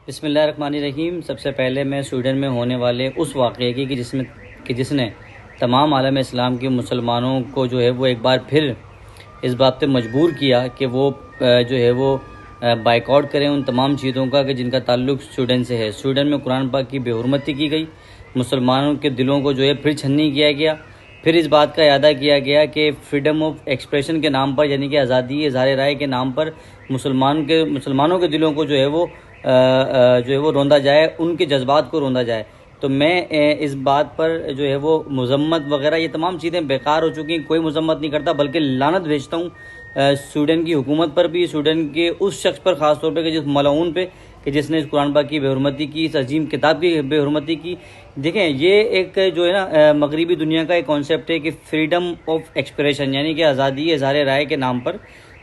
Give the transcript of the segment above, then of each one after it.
بسم اللہ الرحمن الرحیم۔ سب سے پہلے میں سویڈن میں ہونے والے اس واقعے کی جس نے تمام عالم اسلام کے مسلمانوں کو جو ہے وہ ایک بار پھر اس بات پہ مجبور کیا کہ وہ بائیکاٹ کریں ان تمام چیزوں کا کہ جن کا تعلق سویڈن سے ہے۔ سویڈن میں قرآن پاک کی بے حرمتی کی گئی، مسلمانوں کے دلوں کو جو ہے پھر چھنی کیا گیا، پھر اس بات کا اعادہ کیا گیا کہ فریڈم آف ایکسپریشن کے نام پر، یعنی کہ آزادی اظہار رائے کے نام پر مسلمانوں کے دلوں کو جو ہے وہ روندا جائے، ان کے جذبات کو روندا جائے۔ تو میں اس بات پر جو ہے وہ مذمت وغیرہ یہ تمام چیزیں بیکار ہو چکی ہیں، کوئی مذمت نہیں کرتا بلکہ لعنت بھیجتا ہوں سویڈن کی حکومت پر بھی، سویڈن کے اس شخص پر خاص طور پہ کہ جس ملعون پہ کہ جس نے اس قرآن پاک کی بے حرمتی کی، اس عظیم کتاب کی بے حرمتی کی۔ دیکھیں یہ ایک جو ہے نا مغربی دنیا کا ایک کانسیپٹ ہے کہ فریڈم آف ایکسپریشن، یعنی کہ آزادی اظہار رائے کے نام پر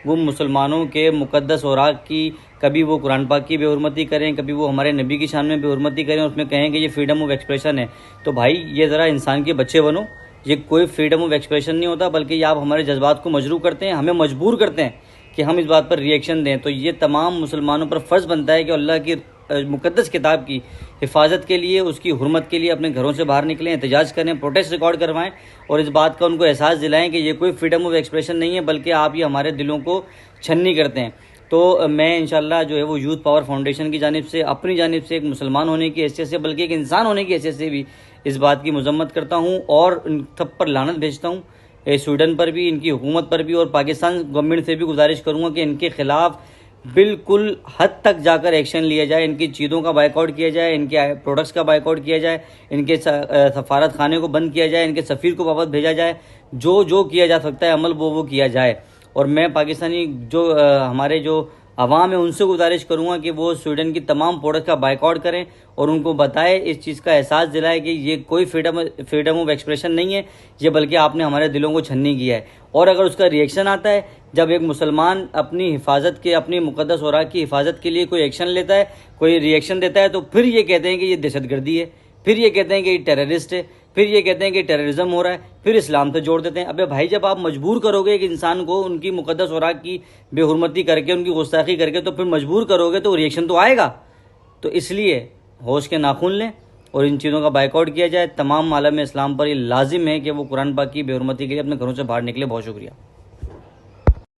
وہ مسلمانوں کے مقدس اوراق کی کبھی وہ قرآن پاک کی بے حرمتی کریں، کبھی وہ ہمارے نبی کی شان میں بے حرمتی کریں، اس میں کہیں کہ یہ فریڈم آف ایکسپریشن ہے۔ تو بھائی یہ ذرا انسان کے بچے بنو، یہ کوئی فریڈم آف ایکسپریشن نہیں ہوتا بلکہ یہ آپ ہمارے جذبات کو مجروح کرتے ہیں، ہمیں مجبور کرتے ہیں کہ ہم اس بات پر ریئیکشن دیں۔ تو یہ تمام مسلمانوں پر فرض بنتا ہے کہ اللہ کی مقدس کتاب کی حفاظت کے لیے، اس کی حرمت کے لیے اپنے گھروں سے باہر نکلیں، احتجاج کریں، پروٹیسٹ ریکارڈ کروائیں اور اس بات کا ان کو احساس دلائیں کہ یہ کوئی فریڈم آف ایکسپریشن نہیں ہے بلکہ آپ یہ ہمارے دلوں کو چھنی کرتے ہیں۔ تو میں انشاءاللہ جو ہے وہ یوتھ پاور فاؤنڈیشن کی جانب سے، اپنی جانب سے، ایک مسلمان ہونے کی حیثیت سے بلکہ ایک انسان ہونے کی حیثیت سے بھی اس بات کی مذمت کرتا ہوں اور ان سب پر لعنت بھیجتا ہوں، سویڈن پر بھی، ان کی حکومت پر بھی، اور پاکستان گورنمنٹ سے بھی گزارش کروں گا کہ ان کے خلاف بالکل حد تک جا کر ایکشن لیا جائے، ان کی چیزوں کا بائیکاٹ کیا جائے، ان کے پروڈکٹس کا بائیکاٹ کیا جائے، ان کے سفارت خانے کو بند کیا جائے، ان کے سفیر کو واپس بھیجا جائے، جو کیا جا سکتا ہے عمل وہ کیا جائے۔ اور میں پاکستانی ہمارے جو عوام ہے ان سے گزارش کروں گا کہ وہ سویڈن کی تمام پروڈکٹ کا بائیکاٹ کریں اور ان کو بتائے، اس چیز کا احساس دلائے کہ یہ کوئی فریڈم آف ایکسپریشن نہیں ہے، یہ بلکہ آپ نے ہمارے دلوں کو چھنی کیا ہے۔ اور اگر اس کا ریئیکشن آتا ہے، جب ایک مسلمان اپنی حفاظت کے، اپنی مقدس اوراق کی حفاظت کے لیے کوئی ایکشن لیتا ہے، کوئی ریئیکشن دیتا ہے، تو پھر یہ کہتے ہیں کہ یہ دہشت گردی ہے، پھر یہ کہتے ہیں کہ یہ ٹیررسٹ ہے، پھر یہ کہتے ہیں کہ ٹیررزم ہو رہا ہے، پھر اسلام سے جوڑ دیتے ہیں۔ ابے بھائی جب آپ مجبور کرو گے ایک انسان کو ان کی مقدس اوراق کی بے حرمتی کر کے، ان کی گستاخی کر کے، تو پھر مجبور کرو گے تو ریئیکشن تو آئے گا۔ تو اس لیے ہوش کے ناخن لیں اور ان چیزوں کا بائیکاٹ کیا جائے۔ تمام عالم اسلام پر یہ لازم ہے کہ وہ قرآن پاک کی بے حرمتی کے لیے اپنے گھروں سے باہر نکلے۔ بہت شکریہ۔